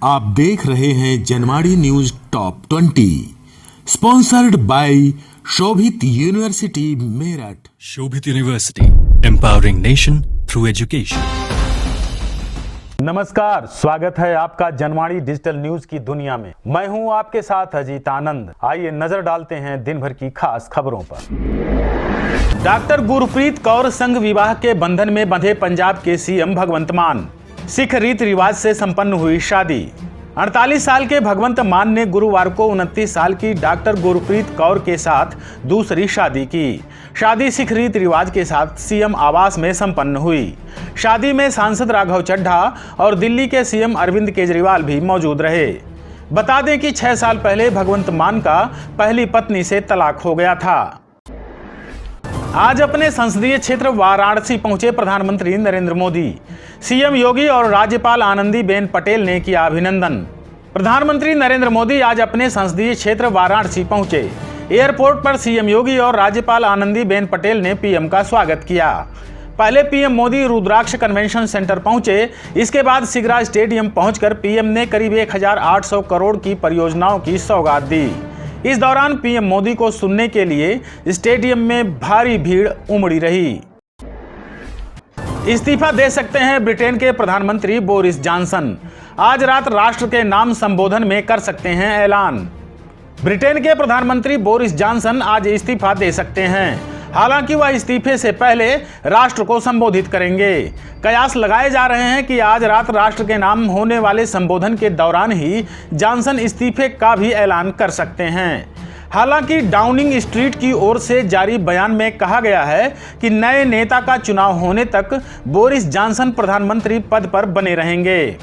आप देख रहे हैं Janwadi news top 20 sponsored by Shobhit university Meerut. Shobhit university, empowering nation through education. नमस्कार, स्वागत है आपका जनवाड़ी डिजिटल न्यूज की दुनिया में। मैं हूं आपके साथ अजीत आनंद। आइए नजर डालते हैं दिन भर की खास खबरों पर। डॉक्टर गुरप्रीत कौर संघ विवाह के बंधन में बंधे पंजाब के सीएम भगवंत मान। सिख रीत रिवाज से संपन्न हुई शादी। 48 साल के भगवंत मान ने गुरुवार को 29 साल की डॉक्टर गुरप्रीत कौर के साथ दूसरी शादी की। शादी सिख रीत रिवाज के साथ सीएम आवास में संपन्न हुई। शादी में सांसद राघव चड्ढा और दिल्ली के सीएम अरविंद केजरीवाल भी मौजूद रहे। बता दें कि 6 साल पहले भगवंत मान का पहली पत्नी से तलाक हो गया था। आज अपने संसदीय क्षेत्र वाराणसी पहुंचे प्रधानमंत्री नरेंद्र मोदी। सीएम योगी और राज्यपाल आनंदीबेन पटेल ने किया अभिनंदन। प्रधानमंत्री नरेंद्र मोदी आज अपने संसदीय क्षेत्र वाराणसी पहुंचे। एयरपोर्ट पर सीएम योगी और राज्यपाल आनंदीबेन पटेल ने पीएम का स्वागत किया। पहले पीएम मोदी रुद्राक्ष कन्वेंशन सेंटर पहुंचे। इसके बाद सिगरा स्टेडियम पहुंचकर पीएम ने करीब 1800 करोड़ की परियोजनाओं की सौगात दी। इस दौरान पीएम मोदी को सुनने के लिए स्टेडियम में भारी भीड़ उमड़ी रही। इस्तीफा दे सकते हैं ब्रिटेन के प्रधानमंत्री बोरिस जॉनसन। आज रात राष्ट्र के नाम संबोधन में कर सकते हैं ऐलान। ब्रिटेन के प्रधानमंत्री बोरिस जॉनसन आज इस्तीफा दे सकते हैं। हालांकि वह इस्तीफे से पहले राष्ट्र को संबोधित करेंगे। कयास लगाए जा रहे हैं कि आज रात राष्ट्र के नाम होने वाले संबोधन के दौरान ही जॉनसन इस्तीफे का भी ऐलान कर सकते हैं। हालांकि डाउनिंग स्ट्रीट की ओर से जारी बयान में कहा गया है कि नए नेता का चुनाव होने तक बोरिस जॉनसन प्रधानमंत्री पद पर बने रहेंगे।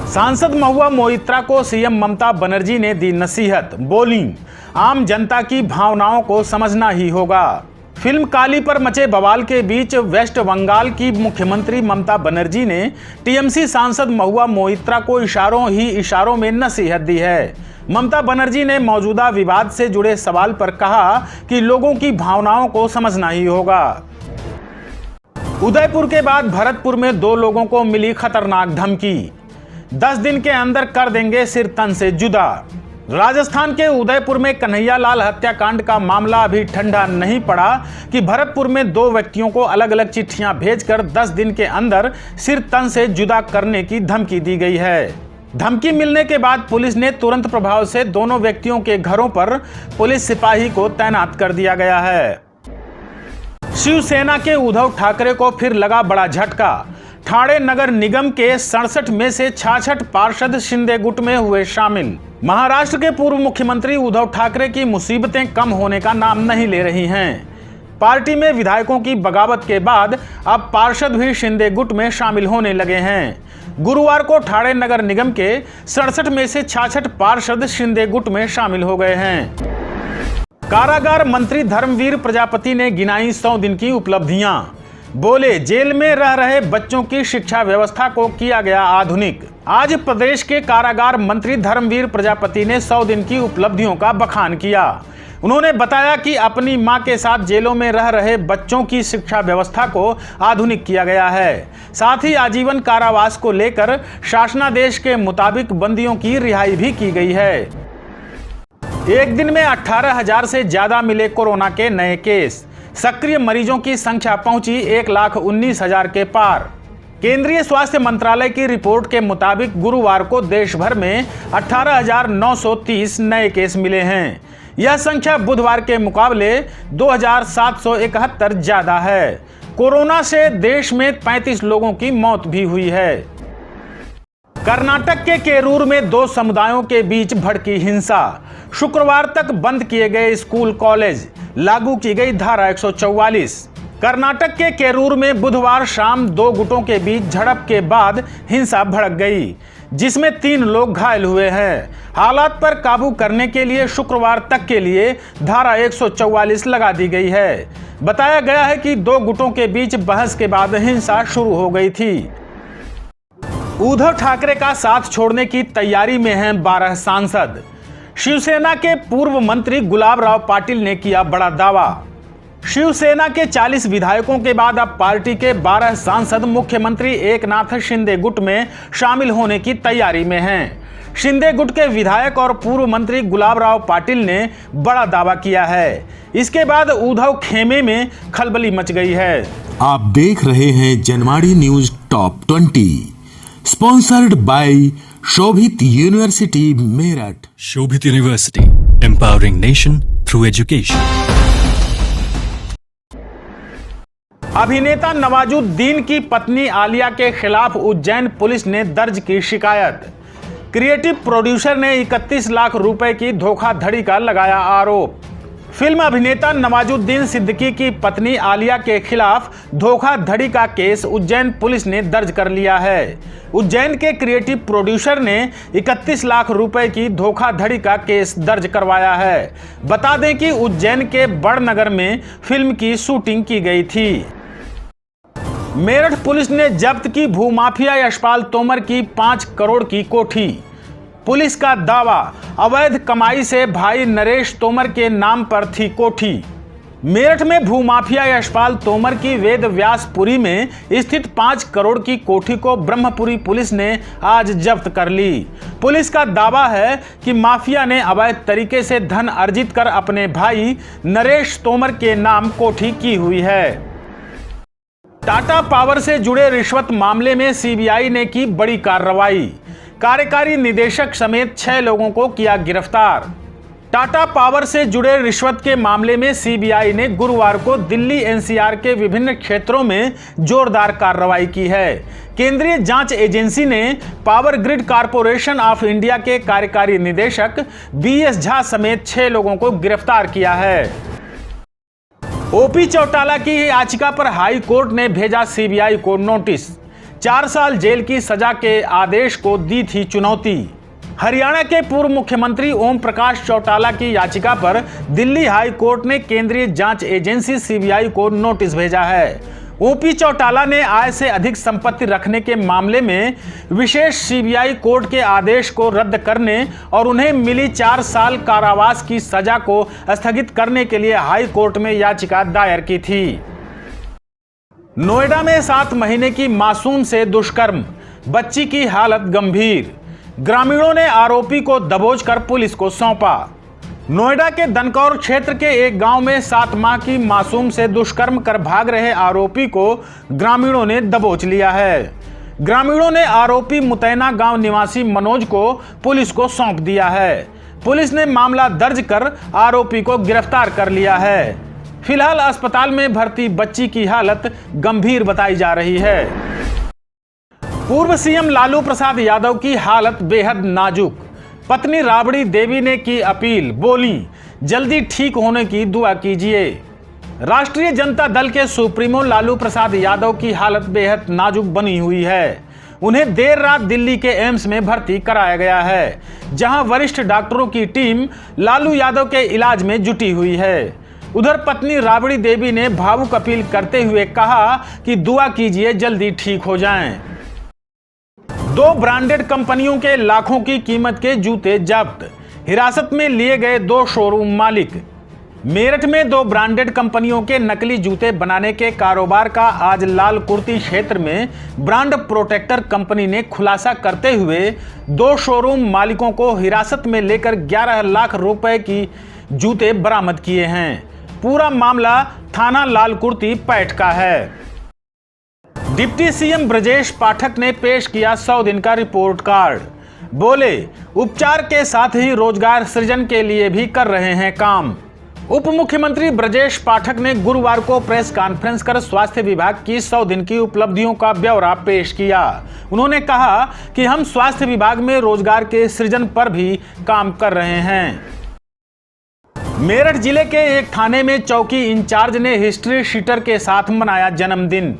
सांसद महुआ मोइत्रा को सीएम ममता बनर्जी ने दी नसीहत। बोली, आम जनता की भावनाओं को समझना ही होगा। फिल्म काली पर मचे बवाल के बीच वेस्ट बंगाल की मुख्यमंत्री ममता बनर्जी ने टीएमसी सांसद महुआ मोइत्रा को इशारों में नसीहत दी है। ममता बनर्जी ने मौजूदा विवाद से जुड़े सवाल पर कहा कि लोगों की भावनाओं को समझना ही होगा। उदयपुर के बाद भरतपुर में 2 लोगों को मिली खतरनाक धमकी। 10 दिन के अंदर कर देंगे सिर तन से जुदा। राजस्थान के उदयपुर में कन्हैयालाल हत्याकांड का मामला अभी ठंडा नहीं पड़ा कि भरतपुर में 2 व्यक्तियों को अलग अलग चिट्ठियां भेजकर 10 दिन के अंदर सिर तन से जुदा करने की धमकी दी गई है। धमकी मिलने के बाद पुलिस ने तुरंत प्रभाव से दोनों व्यक्तियों के घरों पर पुलिस सिपाही को तैनात कर दिया गया है। शिवसेना के उद्धव ठाकरे को फिर लगा बड़ा झटका। ठाणे नगर निगम के 67 में से 66 पार्षद शिंदे गुट में हुए शामिल। महाराष्ट्र के पूर्व मुख्यमंत्री उद्धव ठाकरे की मुसीबतें कम होने का नाम नहीं ले रही हैं। पार्टी में विधायकों की बगावत के बाद अब पार्षद भी शिंदे गुट में शामिल होने लगे हैं। गुरुवार को ठाणे नगर निगम के 67 में से 66 पार्षद शिंदे गुट में शामिल हो गए हैं। कारागार मंत्री धर्मवीर प्रजापति ने गिनाई 100 दिन की उपलब्धियां। बोले, जेल में रह रहे बच्चों की शिक्षा व्यवस्था को किया गया आधुनिक। आज प्रदेश के कारागार मंत्री धर्मवीर प्रजापति ने 100 दिन की उपलब्धियों का बखान किया। उन्होंने बताया कि अपनी मां के साथ जेलों में रह रहे बच्चों की शिक्षा व्यवस्था को आधुनिक किया गया है। साथ ही आजीवन कारावास को लेकर शासनादेश के मुताबिक बंदियों की रिहाई भी की गई है। एक दिन में 18,000 से ज्यादा मिले कोरोना के नए केस। सक्रिय मरीजों की संख्या पहुंची 1,19,000 के पार। केंद्रीय स्वास्थ्य मंत्रालय की रिपोर्ट के मुताबिक गुरुवार को देश भर में 18,930 नए केस मिले हैं। यह संख्या बुधवार के मुकाबले 2,771 ज्यादा है। कोरोना से देश में 35 लोगों की मौत भी हुई है। कर्नाटक के केरूर में 2 समुदायों के बीच भड़की हिंसा। शुक्रवार तक बंद किए गए स्कूल कॉलेज, लागू की गई धारा 144। कर्नाटक के केरूर में बुधवार शाम 2 गुटों के बीच झड़प के बाद हिंसा भड़क गई, जिसमें 3 लोग घायल हुए हैं। हालात पर काबू करने के लिए शुक्रवार तक के लिए धारा 144 लगा दी गई है। बताया गया है कि 2 गुटों के बीच बहस के बाद हिंसा शुरू हो गई थी। उद्धव ठाकरे का साथ छोड़ने की तैयारी में हैं 12 सांसद। शिवसेना के पूर्व मंत्री गुलाब राव पाटिल ने किया बड़ा दावा। शिवसेना के 40 विधायकों के बाद अब पार्टी के 12 सांसद मुख्यमंत्री एकनाथ शिंदे गुट में शामिल होने की तैयारी में हैं। शिंदे गुट के विधायक और पूर्व मंत्री गुलाबराव पाटिल ने बड़ा दावा किया है। इसके बाद उद्धव खेमे में खलबली मच गई है। आप देख रहे हैं Janwadi news top 20, sponsored by Shobhit university Meerut. Shobhit University, empowering nation through education. अभिनेता नवाजुद्दीन की पत्नी आलिया के खिलाफ उज्जैन पुलिस ने दर्ज की शिकायत। क्रिएटिव प्रोड्यूसर ने 31 लाख रुपए की धोखाधड़ी का लगाया आरोप। फिल्म अभिनेता नवाजुद्दीन सिद्दीकी की पत्नी आलिया के खिलाफ धोखाधड़ी का केस उज्जैन पुलिस ने दर्ज कर लिया है। उज्जैन के क्रिएटिव प्रोड्यूसर ने 31 लाख रुपए की धोखाधड़ी का केस दर्ज करवाया है। बता दें कि उज्जैन के बड़नगर में फिल्म की शूटिंग की गई थी। मेरठ पुलिस ने जब्त की भूमाफिया यशपाल तोमर की 5 करोड़ की कोठी। पुलिस का दावा, अवैध कमाई से भाई नरेश तोमर के नाम पर थी कोठी। मेरठ में भूमाफिया यशपाल तोमर की वेद व्यासपुरी में स्थित 5 करोड़ की कोठी को ब्रह्मपुरी पुलिस ने आज जब्त कर ली। पुलिस का दावा है कि माफिया ने अवैध तरीके से धन अर्जित कर अपने भाई नरेश तोमर के नाम कोठी की हुई है। टाटा पावर से जुड़े रिश्वत मामले में सीबीआई ने की बड़ी कार्रवाई। कार्यकारी निदेशक समेत 6 लोगों को किया गिरफ्तार। टाटा पावर से जुड़े रिश्वत के मामले में सीबीआई ने गुरुवार को दिल्ली एनसीआर के विभिन्न क्षेत्रों में जोरदार कार्रवाई की है। केंद्रीय जांच एजेंसी ने power grid corporation of India के कार्यकारी निदेशक बीएस झा समेत 6 लोगों को गिरफ्तार किया है। ओपी चौटाला की याचिका पर हाई कोर्ट ने भेजा सीबीआई को नोटिस। 4 साल जेल की सजा के आदेश को दी थी चुनौती। हरियाणा के पूर्व मुख्यमंत्री ओम प्रकाश चौटाला की याचिका पर दिल्ली हाई कोर्ट ने केंद्रीय जांच एजेंसी सीबीआई को नोटिस भेजा है। ओपी चौटाला ने आय से अधिक संपत्ति रखने के मामले में विशेष सीबीआई कोर्ट के आदेश को रद्द करने और उन्हें मिली 4 साल कारावास की सजा को स्थगित करने के लिए हाई कोर्ट में याचिका दायर की थी। नोएडा में 7 महीने की मासूम से दुष्कर्म, बच्ची की हालत गंभीर। ग्रामीणों ने आरोपी को दबोचकर पुलिस को सौंपा। नोएडा के दनकौर क्षेत्र के एक गांव में 7 माह की मासूम से दुष्कर्म कर भाग रहे आरोपी को ग्रामीणों ने दबोच लिया है। ग्रामीणों ने आरोपी मुतैना गांव निवासी मनोज को पुलिस को सौंप दिया है। पुलिस ने मामला दर्ज कर आरोपी को गिरफ्तार कर लिया है। फिलहाल अस्पताल में भर्ती बच्ची की हालत गंभीर बताई जा रही है। पूर्व सीएम लालू प्रसाद यादव की हालत बेहद नाजुक। पत्नी राबड़ी देवी ने की अपील, बोली जल्दी ठीक होने की दुआ कीजिए। राष्ट्रीय जनता दल के सुप्रीमो लालू प्रसाद यादव की हालत बेहद नाजुक बनी हुई है। उन्हें देर रात दिल्ली के एम्स में भर्ती कराया गया है, जहां वरिष्ठ डॉक्टरों की टीम लालू यादव के इलाज में जुटी हुई है। उधर पत्नी राबड़ी देवी ने भावुक अपील करते हुए कहा कि दुआ कीजिए जल्दी ठीक हो जाएं। 2 ब्रांडेड कंपनियों के लाखों की कीमत के जूते जब्त, हिरासत में लिए गए 2 शोरूम मालिक। मेरठ में 2 ब्रांडेड कंपनियों के नकली जूते बनाने के कारोबार का आज लाल कुर्ती क्षेत्र में ब्रांड प्रोटेक्टर कंपनी ने खुलासा करते हुए 2 शोरूम मालिकों को हिरासत में लेकर 11 लाख रुपए की जूते बरामद किए हैं। पूरा मामला थाना लाल कुर्ती पैठ का है। डिप्टी सीएम ब्रजेश पाठक ने पेश किया 100 दिन का रिपोर्ट कार्ड। बोले उपचार के साथ ही रोजगार सृजन के लिए भी कर रहे हैं काम। उप मुख्यमंत्री ब्रजेश पाठक ने गुरुवार को प्रेस कॉन्फ्रेंस कर स्वास्थ्य विभाग की 100 दिन की उपलब्धियों का ब्यौरा पेश किया। उन्होंने कहा कि हम स्वास्थ्य विभाग में रोजगार के सृजन पर भी काम कर रहे हैं। मेरठ जिले के एक थाने में चौकी इंचार्ज ने हिस्ट्री शीटर के साथ मनाया जन्मदिन।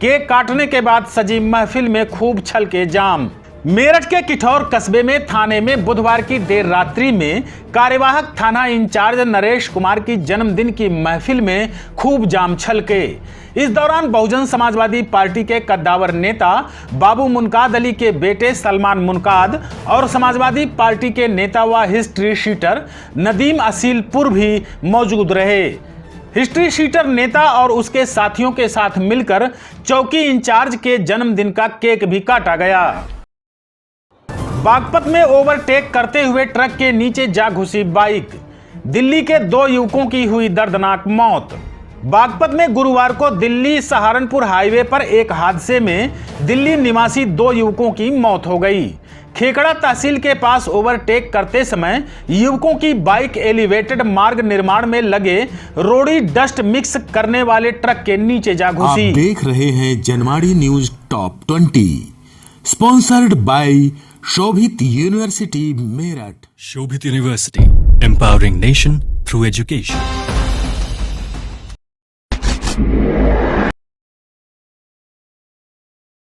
केक काटने के बाद सजी महफिल में खूब छलके जाम। मेरठ के किठौर कस्बे में थाने में बुधवार की देर रात्रि में कार्यवाहक थाना इंचार्ज नरेश कुमार की जन्मदिन की महफिल में खूब जाम छलके। इस दौरान बहुजन समाजवादी पार्टी के कद्दावर नेता बाबू मुनकाद अली के बेटे सलमान मुनकाद और समाजवादी पार्टी के नेता व हिस्ट्री शीटर नदीम असीलपुर भी मौजूद रहे। हिस्ट्री शीटर नेता और उसके साथियों के साथ मिलकर चौकी इंचार्ज के जन्मदिन का केक भी काटा गया। बागपत में ओवरटेक करते हुए ट्रक के नीचे जा घुसी बाइक, दिल्ली के 2 युवकों की हुई दर्दनाक मौत। बागपत में गुरुवार को दिल्ली सहारनपुर हाईवे पर एक हादसे में दिल्ली निवासी 2 युवकों की मौत हो गई। खेकड़ा तहसील के पास ओवरटेक करते समय युवकों की बाइक एलिवेटेड मार्ग निर्माण में लगे रोडी डस्ट मिक्स करने वाले ट्रक के नीचे जा घुसी। आप देख रहे हैं जनमाड़ी news top 20, sponsored by Shobhit university Meerut. Shobhit University, empowering nation through education.